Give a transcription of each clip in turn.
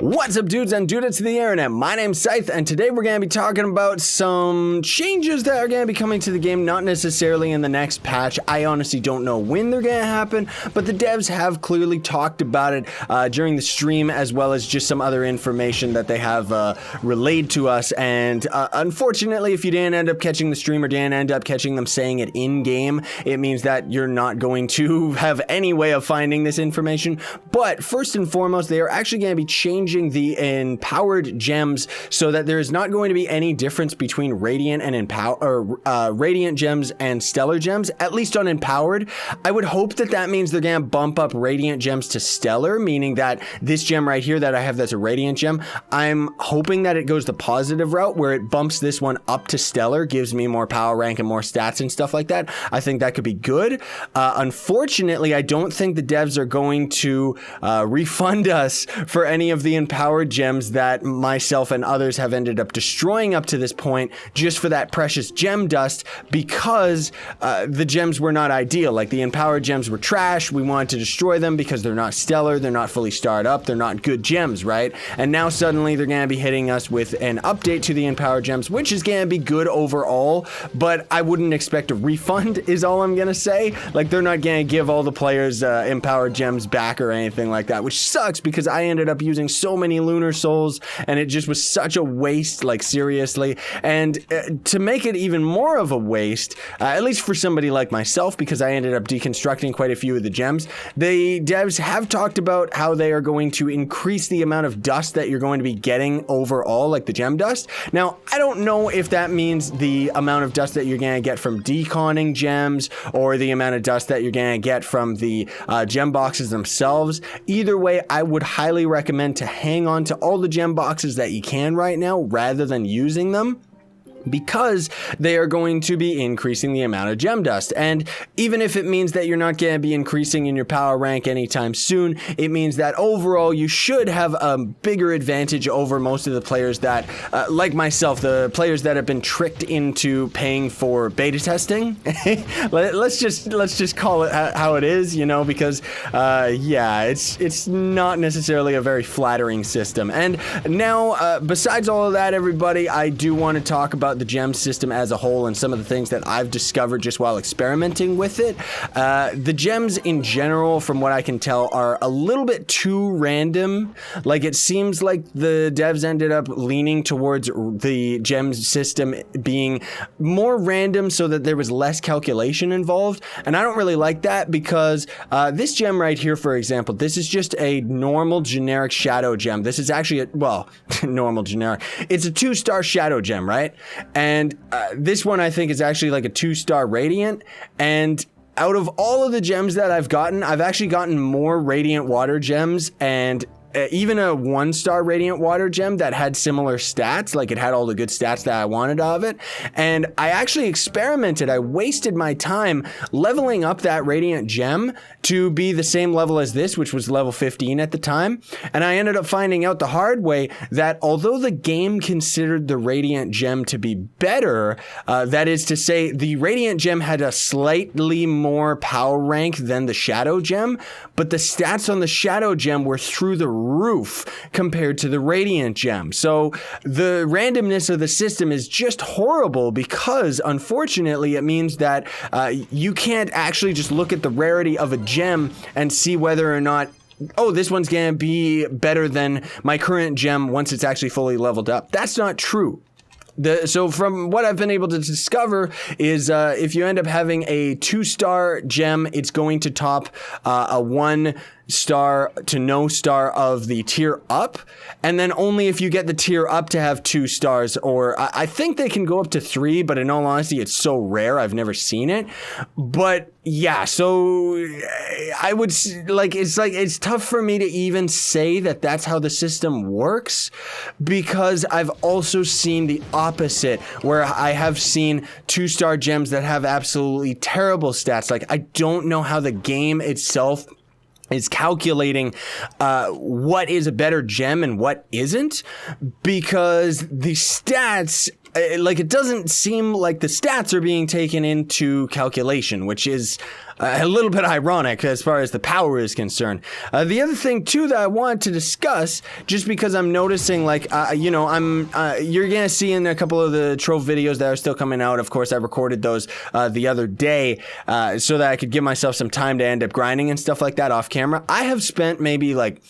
What's up, dudes and dudettes to the internet? My name's Scythe, and today we're going to be talking about some changes that are going to be coming to the game, not necessarily in the next patch. I honestly don't know when they're going to happen, but the devs have clearly talked about it during the stream, as well as just some other information that they have relayed to us. And unfortunately, if you didn't end up catching the stream or didn't end up catching them saying it in-game, it means that you're not going to have any way of finding this information. But first and foremost, they are actually going to be changing the empowered gems so that there is not going to be any difference between radiant and radiant gems and stellar gems, at least on empowered. I would hope that that means they're going to bump up radiant gems to stellar, meaning that this gem right here that I have that's a radiant gem, I'm hoping that it goes the positive route where it bumps this one up to stellar, gives me more power rank and more stats and stuff like that. I think that could be good. Unfortunately, I don't think the devs are going to refund us for any of the empowered gems that myself and others have ended up destroying up to this point just for that precious gem dust, because the gems were not ideal. Like, the empowered gems were trash. We wanted to destroy them because they're not stellar, they're not fully starred up, they're not good gems, right? And now suddenly they're going to be hitting us with an update to the empowered gems, which is going to be good overall, but I wouldn't expect a refund is all I'm going to say. Like, they're not going to give all the players empowered gems back or anything like that, which sucks because I ended up using so many lunar souls and it just was such a waste, like, seriously. And to make it even more of a waste, at least for somebody like myself, because I ended up deconstructing quite a few of the gems, the devs have talked about how they are going to increase the amount of dust that you're going to be getting overall, like the gem dust. Now, I don't know if that means the amount of dust that you're going to get from deconning gems or the amount of dust that you're going to get from the gem boxes themselves. Either way, I would highly recommend to hang on to all the gem boxes that you can right now rather than using them, because they are going to be increasing the amount of gem dust. And even if it means that you're not going to be increasing in your power rank anytime soon, it means that overall you should have a bigger advantage over most of the players that, like myself, the players that have been tricked into paying for beta testing. let's just call it how it is, you know, because yeah, it's not necessarily a very flattering system. And now, besides all of that, everybody, I do want to talk about the gem system as a whole and some of the things that I've discovered just while experimenting with it. The gems in general, from what I can tell, are a little bit too random. Like, it seems like the devs ended up leaning towards the gem system being more random so that there was less calculation involved. And I don't really like that, because this gem right here, for example, this is just a normal generic shadow gem. This is actually normal generic. It's a 2-star shadow gem, right? And this one I think is actually like a 2-star radiant. And out of all of the gems that I've gotten, I've actually gotten more radiant water gems and even a 1-star radiant water gem that had similar stats. Like, it had all the good stats that I wanted of it. And I actually experimented. I wasted my time leveling up that radiant gem to be the same level as this, which was level 15 at the time. And I ended up finding out the hard way that although the game considered the radiant gem to be better, that is to say, the radiant gem had a slightly more power rank than the shadow gem, but the stats on the shadow gem were through the roof compared to the radiant gem. So the randomness of the system is just horrible, because unfortunately it means that you can't actually just look at the rarity of a gem and see whether or not, oh, this one's gonna be better than my current gem once it's actually fully leveled up. That's not true. So from what I've been able to discover is if you end up having a 2-star gem, it's going to top a 1-star to no star of the tier up, and then only if you get the tier up to have 2 stars, or I think they can go up to 3, but in all honesty, it's so rare, I've never seen it. But yeah, so I would it's tough for me to even say that that's how the system works, because I've also seen the opposite, where I have seen 2-star gems that have absolutely terrible stats. Like, I don't know how the game itself is calculating what is a better gem and what isn't, because the stats, like, it doesn't seem like the stats are being taken into calculation, which is a little bit ironic as far as the power is concerned. The other thing too that I wanted to discuss, just because I'm noticing, like, you know, you're gonna see in a couple of the Trove videos that are still coming out. Of course, I recorded those the other day so that I could give myself some time to end up grinding and stuff like that off camera. I have spent maybe like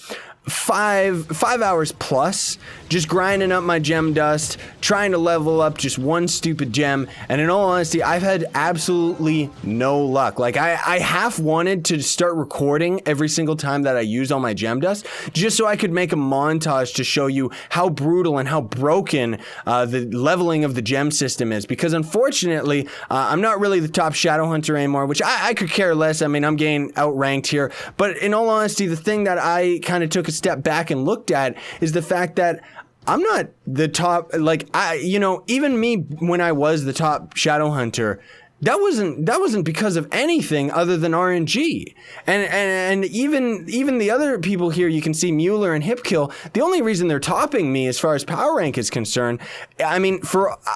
5 hours plus just grinding up my gem dust, trying to level up just one stupid gem, and in all honesty, I've had absolutely no luck. Like, I half wanted to start recording every single time that I use all my gem dust, just so I could make a montage to show you how brutal and how broken the leveling of the gem system is, because unfortunately, I'm not really the top shadow hunter anymore, which I could care less. I mean, I'm getting outranked here, but in all honesty, the thing that I kind of took a step back and looked at is the fact that I'm not the top, like, you know, even me when I was the top shadow hunter, that wasn't because of anything other than RNG. And even the other people here, you can see Mueller and Hipkill, the only reason they're topping me as far as power rank is concerned, I mean,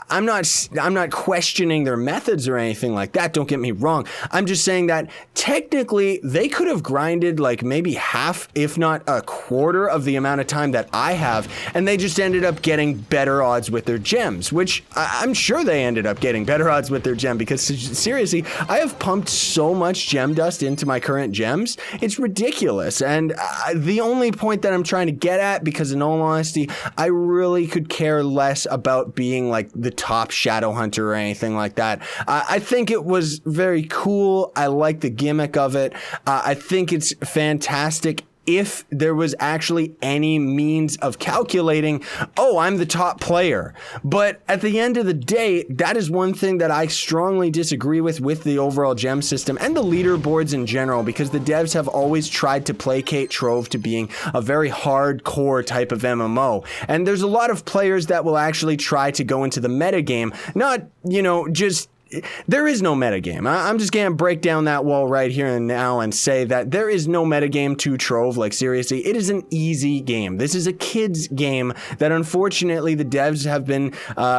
I'm not questioning their methods or anything like that, don't get me wrong. I'm just saying that technically they could have grinded like maybe half, if not a quarter of the amount of time that I have, and they just ended up getting better odds with their gems, which I'm sure they ended up getting better odds with their gem, because seriously, I have pumped so much gem dust into my current gems. It's ridiculous. And the only point that I'm trying to get at, because in all honesty, I really could care less about being like the top shadow hunter or anything like that. I think it was very cool. I like the gimmick of it. I think it's fantastic if there was actually any means of calculating, oh, I'm the top player. But at the end of the day, that is one thing that I strongly disagree with the overall gem system and the leaderboards in general, because the devs have always tried to placate Trove to being a very hardcore type of MMO. And there's a lot of players that will actually try to go into the metagame, not, you know, just there is no metagame. I'm just going to break down that wall right here and now and say that there is no metagame to Trove. Like, seriously, it is an easy game. This is a kid's game that unfortunately the devs have been,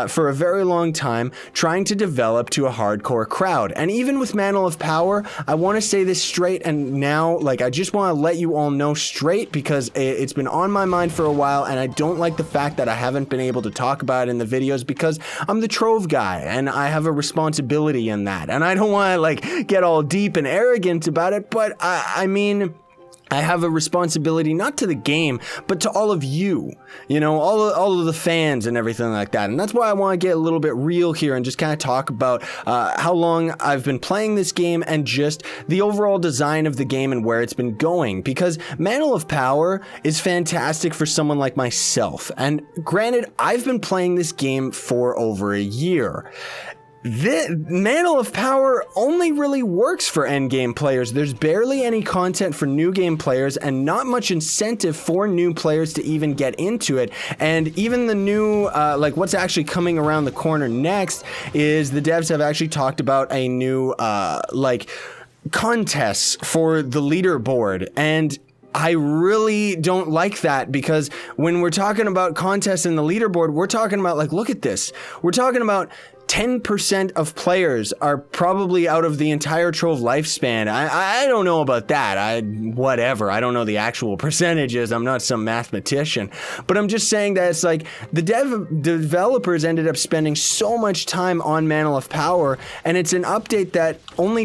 for a very long time, trying to develop to a hardcore crowd. And even with Mantle of Power, I want to say this straight and now, like, I just want to let you all know straight, because it's been on my mind for a while, and I don't like the fact that I haven't been able to talk about it in the videos, because I'm the Trove guy, and I have a responsibility in that, and I don't want to like get all deep and arrogant about it, but I mean, I have a responsibility not to the game, but to all of you, you know, all of the fans and everything like that. And that's why I want to get a little bit real here and just kind of talk about how long I've been playing this game and just the overall design of the game and where it's been going. Because Mantle of Power is fantastic for someone like myself. And granted, I've been playing this game for over a year. The Mantle of Power only really works for endgame players. There's barely any content for new game players and not much incentive for new players to even get into it. And even the new, like what's actually coming around the corner next is the devs have actually talked about a new, like contests for the leaderboard. And I really don't like that, because when we're talking about contests in the leaderboard, we're talking about, like, look at this. We're talking about 10% of players are probably out of the entire Trove lifespan. I don't know about that. Whatever. I don't know the actual percentages. I'm not some mathematician. But I'm just saying that it's like the developers ended up spending so much time on Mantle of Power, and it's an update that only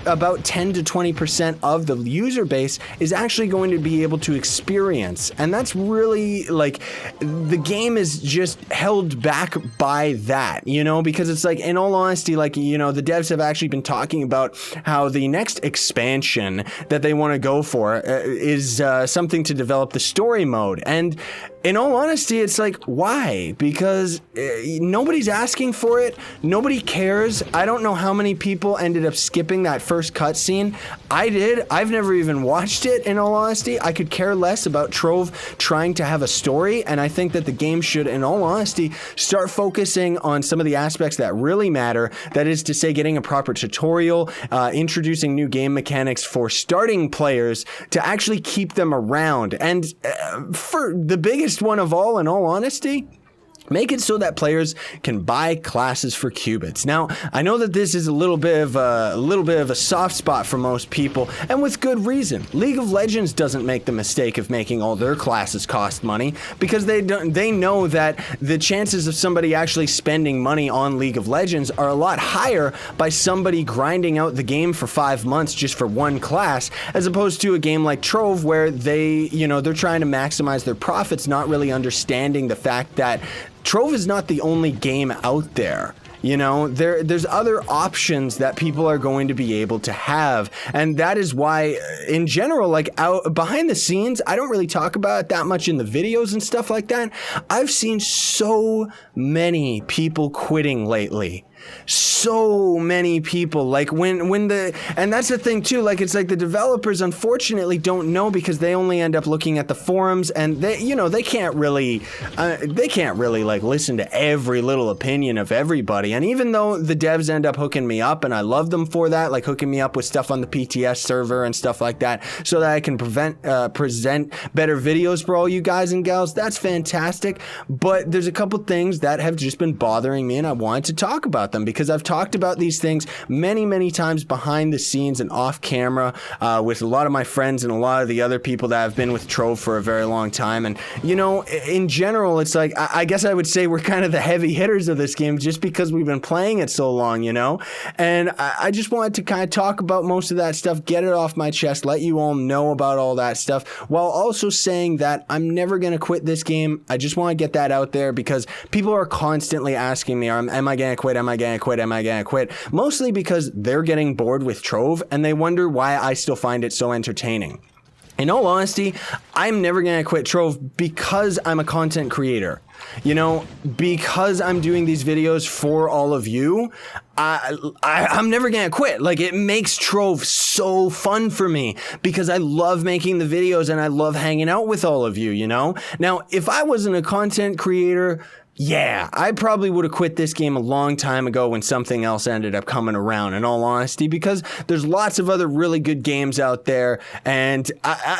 about 10 to 20% of the user base is actually going to be able to experience. And that's really, like, the game is just held back by that, you know, because it's like, in all honesty, like, you know, the devs have actually been talking about how the next expansion that they want to go for is something to develop the story mode. And in all honesty, it's like, why? Because nobody's asking for it. Nobody cares. I don't know how many people ended up skipping that first cutscene. I did. I've never even watched it, in all honesty. I could care less about Trove trying to have a story, and I think that the game should, in all honesty, start focusing on some of the aspects that really matter. That is to say, getting a proper tutorial, introducing new game mechanics for starting players to actually keep them around. And for the biggest one of all, in all honesty, Make it so that players can buy classes for qubits. Now, I know that this is a little bit of a soft spot for most people, and with good reason. League of Legends doesn't make the mistake of making all their classes cost money because they know that the chances of somebody actually spending money on League of Legends are a lot higher by somebody grinding out the game for 5 months just for one class, as opposed to a game like Trove where they're trying to maximize their profits, not really understanding the fact that Trove is not the only game out there. There's other options that people are going to be able to have. And that is why, in general, like out behind the scenes, I don't really talk about it that much in the videos and stuff like that. I've seen so many people quitting lately. So many people, like and that's the thing too, like it's like the developers unfortunately don't know because they only end up looking at the forums, and they can't really like listen to every little opinion of everybody. And even though the devs end up hooking me up, and I love them for that, like hooking me up with stuff on the PTS server and stuff like that, so that I can present better videos for all you guys and gals, that's fantastic. But there's a couple things that have just been bothering me, and I wanted to talk about them because I've talked about these things many times behind the scenes and off camera with a lot of my friends and a lot of the other people that have been with Trove for a very long time. And in general, it's like I guess I would say we're kind of the heavy hitters of this game just because we've been playing it so long, and I just wanted to kind of talk about most of that stuff, get it off my chest, let you all know about all that stuff, while also saying that I'm never going to quit this game. I just want to get that out there because people are constantly asking me, am I going to quit? Am I going to quit? Am I going to quit? Mostly because they're getting bored with Trove and they wonder why I still find it so entertaining. In all honesty, I'm never going to quit Trove because I'm a content creator. Because I'm doing these videos for all of you, I'm never going to quit. Like, it makes Trove so fun for me because I love making the videos and I love hanging out with all of you, Now, if I wasn't a content creator, yeah, I probably would have quit this game a long time ago when something else ended up coming around, in all honesty, because there's lots of other really good games out there. And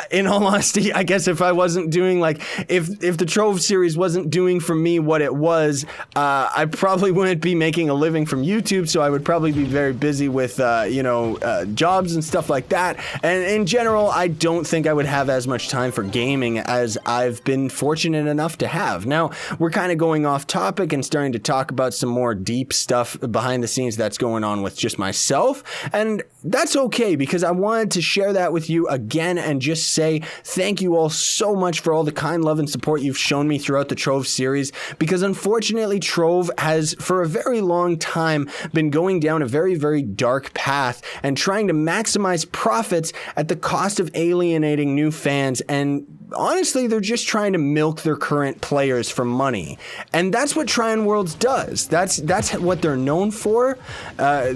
in all honesty, I guess if I wasn't doing if the Trove series wasn't doing for me what it was, I probably wouldn't be making a living from YouTube. So I would probably be very busy with, jobs and stuff like that. And in general, I don't think I would have as much time for gaming as I've been fortunate enough to have. Now, we're kind of going off topic and starting to talk about some more deep stuff behind the scenes that's going on with just myself, and that's okay because I wanted to share that with you again and just say thank you all so much for all the kind love and support you've shown me throughout the Trove series, because unfortunately Trove has for a very long time been going down a very dark path and trying to maximize profits at the cost of alienating new fans, and honestly, they're just trying to milk their current players for money. And that's what Tryon Worlds does. That's what they're known for. That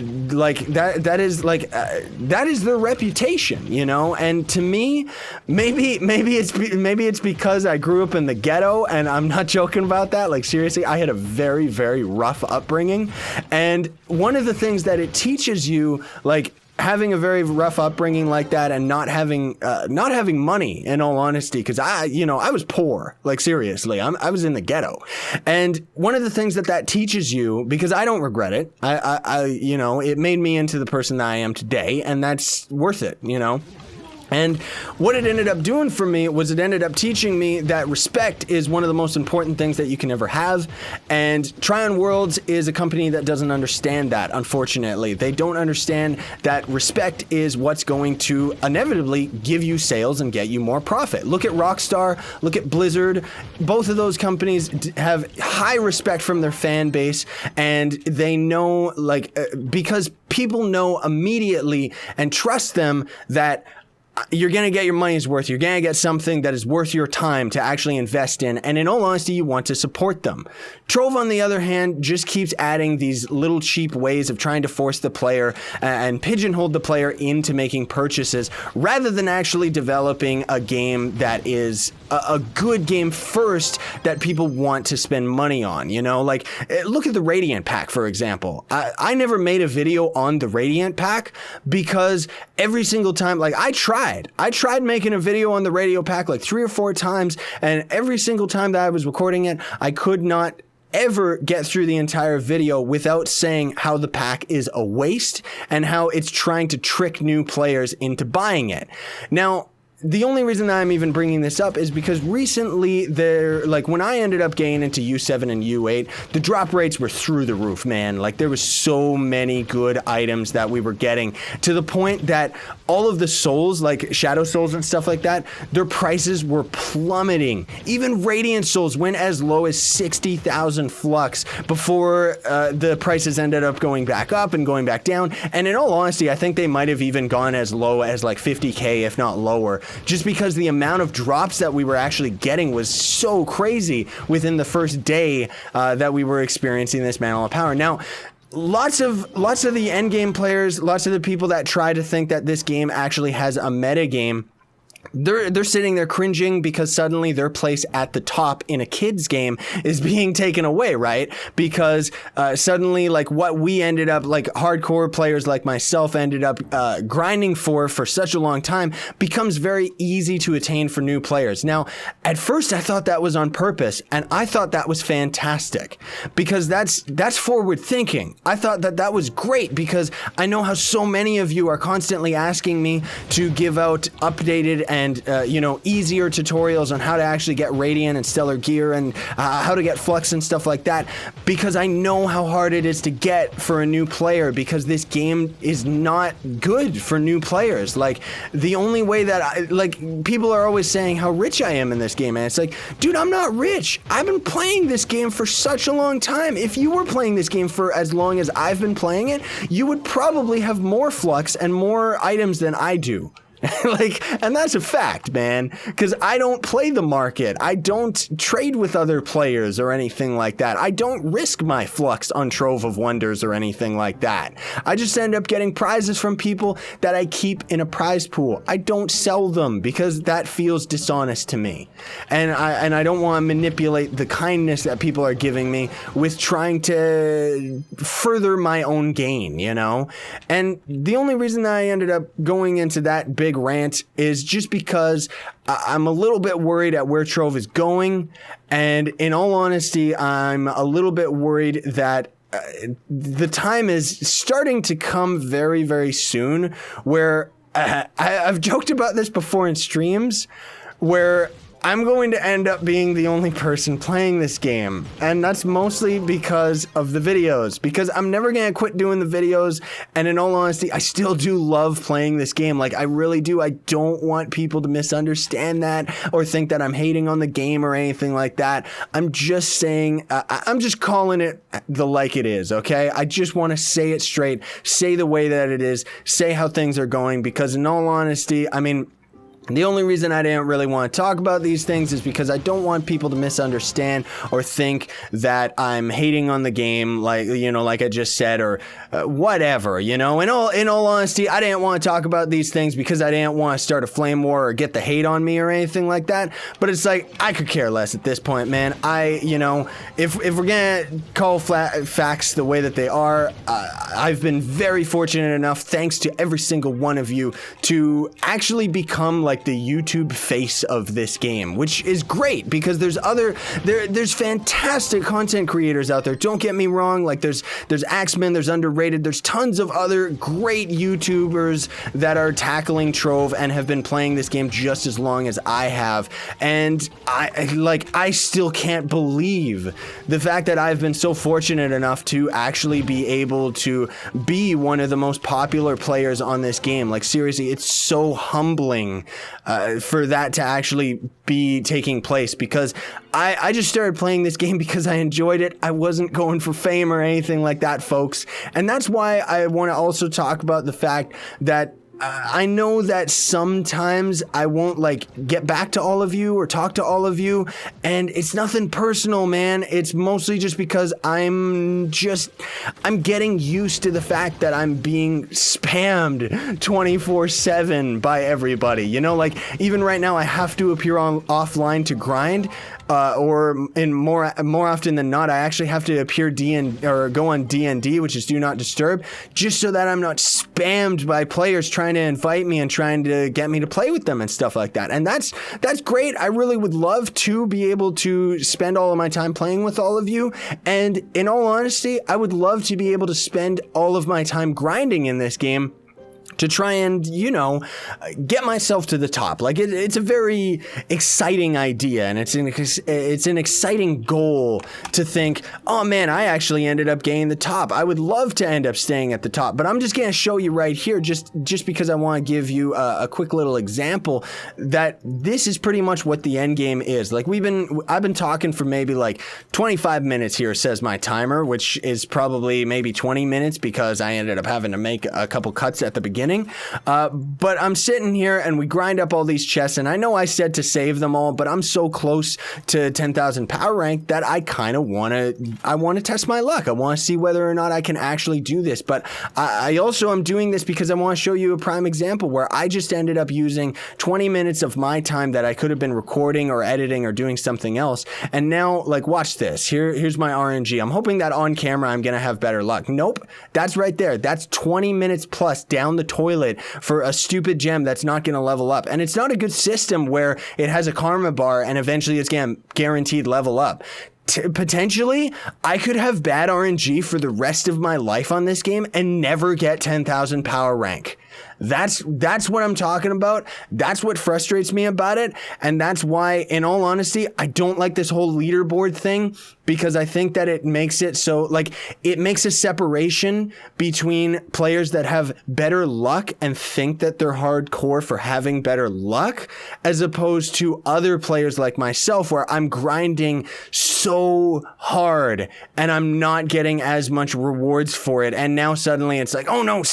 is their reputation, And to me, maybe it's because I grew up in the ghetto, and I'm not joking about that. Like, seriously, I had a very rough upbringing. And one of the things that it teaches you, having a very rough upbringing like that and not having money, in all honesty, because I was poor, seriously, I was in the ghetto. And one of the things that teaches you, because I don't regret it, it made me into the person that I am today, and that's worth it, And what it ended up doing for me was it ended up teaching me that respect is one of the most important things that you can ever have. And Tryon Worlds is a company that doesn't understand that, unfortunately. They don't understand that respect is what's going to inevitably give you sales and get you more profit. Look at Rockstar, look at Blizzard. Both of those companies have high respect from their fan base, and they know, because people know immediately and trust them that you're going to get your money's worth. You're going to get something that is worth your time to actually invest in. And in all honesty, you want to support them. Trove, on the other hand, just keeps adding these little cheap ways of trying to force the player and pigeonhole the player into making purchases rather than actually developing a game that is a good game first that people want to spend money on. Look at the Radiant pack, for example. I never made a video on the Radiant pack because every single time, I tried making a video on the Radio pack 3 or 4 times, and every single time that I was recording it, I could not ever get through the entire video without saying how the pack is a waste and how it's trying to trick new players into buying it. Now, the only reason that I'm even bringing this up is because recently like when I ended up getting into U7 and U8, the drop rates were through the roof, man. Like there was so many good items that we were getting to the point that all of the souls, like Shadow Souls and stuff like that, their prices were plummeting. Even Radiant Souls went as low as 60,000 flux before the prices ended up going back up and going back down. And in all honesty, I think they might have even gone as low as like 50K, if not lower, just because the amount of drops that we were actually getting was so crazy within the first day that we were experiencing this Mantle of Power. Now, lots of the endgame players, lots of the people that try to think that this game actually has a meta game, they're sitting there cringing because suddenly their place at the top in a kid's game is being taken away, right? Because suddenly, like what we ended up, like hardcore players like myself ended up grinding for such a long time becomes very easy to attain for new players. Now, at first I thought that was on purpose, and I thought that was fantastic because that's forward thinking. I thought that was great because I know how so many of you are constantly asking me to give out updated and easier tutorials on how to actually get Radiant and Stellar Gear and how to get Flux and stuff like that, because I know how hard it is to get for a new player, because this game is not good for new players. Like, the only way that people are always saying how rich I am in this game, and it's like, dude, I'm not rich. I've been playing this game for such a long time. If you were playing this game for as long as I've been playing it, you would probably have more Flux and more items than I do. And that's a fact, man, because I don't play the market. I don't trade with other players or anything like that. I don't risk my flux on Trove of Wonders or anything like that. I just end up getting prizes from people that I keep in a prize pool. I don't sell them because that feels dishonest to me. And I don't want to manipulate the kindness that people are giving me with trying to further my own gain, you know? And the only reason that I ended up going into that big rant is just because I'm a little bit worried at where Trove is going, and in all honesty, I'm a little bit worried that the time is starting to come very, very soon where I've joked about this before in streams, where I'm going to end up being the only person playing this game, and that's mostly because of the videos, because I'm never going to quit doing the videos, and in all honesty, I still do love playing this game. Like, I really do. I don't want people to misunderstand that or think that I'm hating on the game or anything like that. I'm just saying, I'm just calling it like it is, okay? I just want to say it straight, say the way that it is, say how things are going, because in all honesty, I mean, the only reason I didn't really want to talk about these things is because I don't want people to misunderstand or think that I'm hating on the game, like I just said, or whatever, In all honesty, I didn't want to talk about these things because I didn't want to start a flame war or get the hate on me or anything like that. But it's like, I could care less at this point, man. If we're gonna call facts the way that they are, I've been very fortunate enough, thanks to every single one of you, to actually become like the YouTube face of this game, which is great because there's fantastic content creators out there. Don't get me wrong. Like there's Axeman, there's Underrated, there's tons of other great YouTubers that are tackling Trove and have been playing this game just as long as I have. And I still can't believe the fact that I've been so fortunate enough to actually be able to be one of the most popular players on this game. Like, seriously, it's so humbling for that to actually be taking place, because I just started playing this game because I enjoyed it. I wasn't going for fame or anything like that, folks. And that's why I want to also talk about the fact that I know that sometimes I won't get back to all of you or talk to all of you, and it's nothing personal, man. It's mostly just because I'm getting used to the fact that I'm being spammed 24/7 by everybody. Even right now I have to appear offline to grind. or in more often than not, I actually have to appear go on D&D, which is Do Not Disturb, just so that I'm not spammed by players trying to invite me and trying to get me to play with them and stuff like that. And that's great. I really would love to be able to spend all of my time playing with all of you. And in all honesty, I would love to be able to spend all of my time grinding in this game to try and, get myself to the top. Like it's a very exciting idea, and it's an exciting goal to think, oh man, I actually ended up getting the top. I would love to end up staying at the top, but I'm just going to show you right here, just because I want to give you a quick little example that this is pretty much what the end game is. Like I've been talking for maybe like 25 minutes here, says my timer, which is probably maybe 20 minutes because I ended up having to make a couple cuts at the beginning. But I'm sitting here and we grind up all these chests, and I know I said to save them all, but I'm so close to 10,000 power rank that I kind of want to test my luck. I want to see whether or not I can actually do this. But I also am doing this because I want to show you a prime example where I just ended up using 20 minutes of my time that I could have been recording or editing or doing something else. And now, like, watch this. Here's my RNG. I'm hoping that on camera I'm going to have better luck. Nope. That's right there. That's 20 minutes plus down the toilet for a stupid gem that's not going to level up. And it's not a good system where it has a karma bar and eventually it's going to guaranteed level up. Potentially, I could have bad RNG for the rest of my life on this game and never get 10,000 power rank. That's what I'm talking about. That's what frustrates me about it. And that's why, in all honesty, I don't like this whole leaderboard thing, because I think that it makes it so, like, it makes a separation between players that have better luck and think that they're hardcore for having better luck, as opposed to other players like myself where I'm grinding so hard and I'm not getting as much rewards for it. And now suddenly it's like, oh no,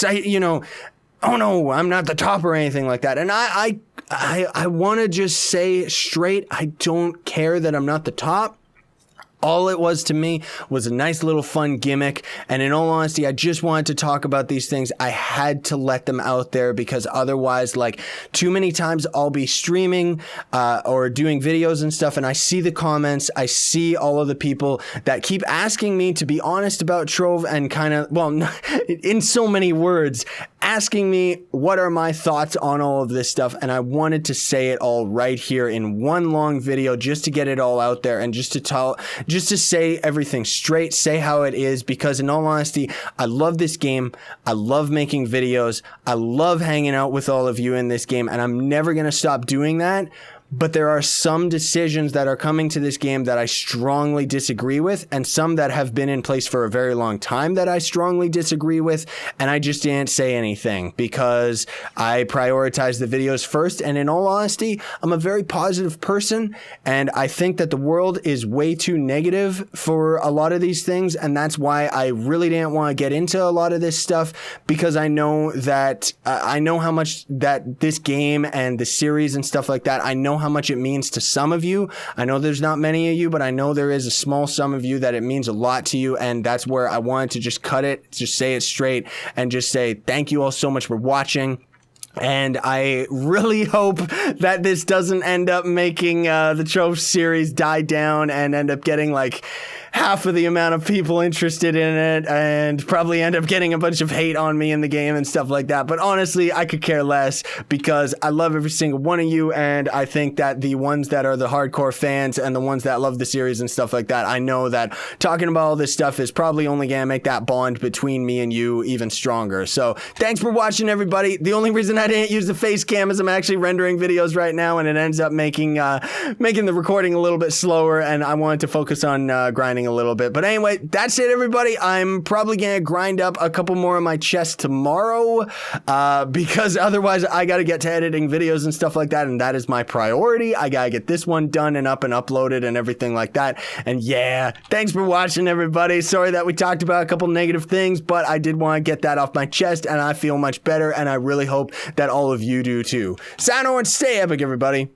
oh no, I'm not the top or anything like that. And I want to just say straight, I don't care that I'm not the top. All it was to me was a nice little fun gimmick. And in all honesty, I just wanted to talk about these things. I had to let them out there because otherwise, like, too many times I'll be streaming or doing videos and stuff, and I see the comments, I see all of the people that keep asking me to be honest about Trove and kind of, well, in so many words, asking me what are my thoughts on all of this stuff. And I wanted to say it all right here in one long video just to get it all out there and just to say everything straight, say how it is, because in all honesty, I love this game. I love making videos. I love hanging out with all of you in this game, and I'm never going to stop doing that. But there are some decisions that are coming to this game that I strongly disagree with, and some that have been in place for a very long time that I strongly disagree with, and I just didn't say anything because I prioritize the videos first. And in all honesty, I'm a very positive person, and I think that the world is way too negative for a lot of these things, and that's why I really didn't want to get into a lot of this stuff, because I know that I know how much that this game and the series and stuff like that, I know how much it means to some of you. I know there's not many of you, but I know there is a small sum of you that it means a lot to you, and that's where I wanted to just cut it, just say it straight, and just say thank you all so much for watching. And I really hope that this doesn't end up making the Trove series die down and end up getting like half of the amount of people interested in it, and probably end up getting a bunch of hate on me in the game and stuff like that. But honestly, I could care less, because I love every single one of you, and I think that the ones that are the hardcore fans and the ones that love the series and stuff like that, I know that talking about all this stuff is probably only gonna make that bond between me and you even stronger. So thanks for watching, everybody. The only reason I didn't use the face cam is I'm actually rendering videos right now, and it ends up making the recording a little bit slower, and I wanted to focus on grinding a little bit. But anyway, that's it, everybody. I'm probably gonna grind up a couple more of my chests tomorrow, because otherwise I gotta get to editing videos and stuff like that, and that is my priority. I gotta get this one done and up and uploaded and everything like that. And yeah, thanks for watching, everybody. Sorry that we talked about a couple negative things, but I did want to get that off my chest, and I feel much better, and I really hope that all of you do too. Sign on, stay epic, everybody.